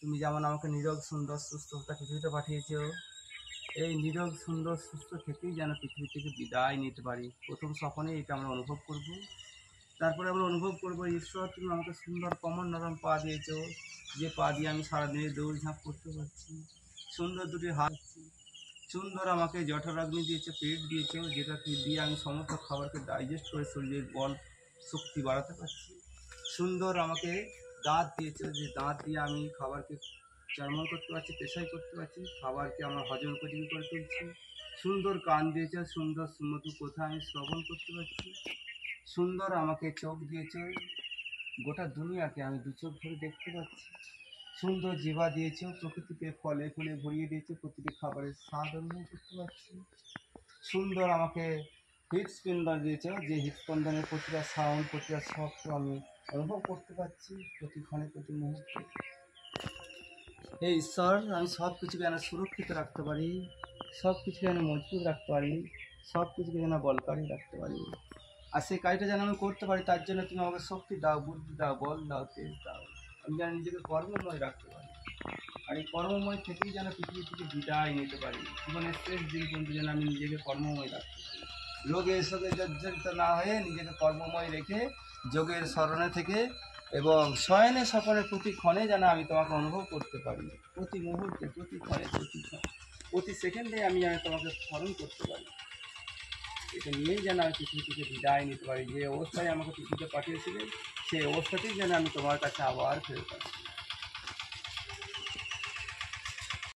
তুমি যেমন আমাকে নিরোগ সুন্দর সুস্থতা পৃথিবীতে পাঠিয়েছো, এই নিরোগ সুন্দর সুস্থ থেকেই যেন পৃথিবী থেকে বিদায় নিতে পারি। প্রথম স্বপনে এটা আমরা অনুভব করব। তারপরে আমরা অনুভব করবো, ঈশ্বর তুমি আমাকে সুন্দর কমল নরম পা দিয়েছো, যে পা দিয়ে আমি সারাদিনে দৌড়ঝাঁপ করতে পারছি। সুন্দর দুটি হাত, সুন্দর আমাকে জঠরাগ্নি দিয়েছে, পেট দিয়েছে, যেটা দিয়ে আমি সমস্ত খাবারকে ডাইজেস্ট করে শরীরের বল শক্তি বাড়াতে পারছি। সুন্দর আমাকে দাঁত দিয়েছে, যে দাঁত দিয়ে আমি খাবারকে চর্মণ করতে পারছি, পেশাই করতে পারছি, খাবারকে আমার হজম উপযোগী করে তুলছি। সুন্দর কান দিয়েছে, সুন্দর সুমধুর কথা আমি শ্রবণ করতে পারছি। সুন্দর আমাকে চোখ দিয়েছে, গোটা দুনিয়াকে আমি দু চোখ ধরে দেখতে পাচ্ছি। সুন্দর জিহ্বা দিয়েছে, প্রকৃতিকে ফলে ফুলে ভরিয়ে দিয়েছে, প্রতিটি খাবারের স্বাদ অনুভব করতে পারছি। সুন্দর আমাকে হৃদস্পন্দন দিয়েছে, যে হৃদস্পন্দনের প্রতিটা সাউন্ড প্রতিটা শব্দ আমি অনুভব করতে পারছি প্রতিক্ষণে প্রতি মুহূর্তে। এই ঈশ্বর, আমি সব কিছুকে যেন সুরক্ষিত রাখতে পারি, সব কিছুকে যেন মজবুত রাখতে পারি, সব কিছুকে যেন বলকারী রাখতে পারি। আর সেই কাজটা যেন আমি করতে পারি, তার জন্য তুমি আমাকে শক্তি দাও, বুদ্ধি দাও, বল দাও, তেজ দাও। আমি যেন নিজেকে কর্মময় রাখতে পারি, আর এই কর্মময় থেকেই যেন পৃথিবী থেকে বিদায় নিতে পারি। জীবনের শেষ দিন পর্যন্ত যেন আমি নিজেকে কর্মময় রাখতে পারি, রোগে শোকে জর্জরিত না হয়ে নিজেকে কর্মময় রেখে যোগের স্মরণে থেকে এবং শয়নে স্বপনের প্রতি ক্ষণে যেন আমি তোমাকে অনুভব করতে পারি। প্রতি মুহূর্তে, প্রতি ক্ষণে, প্রতি সেকেন্ডে আমি যেন তোমাকে স্মরণ করতে পারি। এটা নিয়েই যেন আমি পৃথিবী থেকে বিদায় নিতে পারি। যে অবস্থায় আমাকে পৃথিবীতে পাঠিয়েছিলেন, সেই অবস্থাতেই যেন আমি তোমার কাছে আবার ফেরত আসি।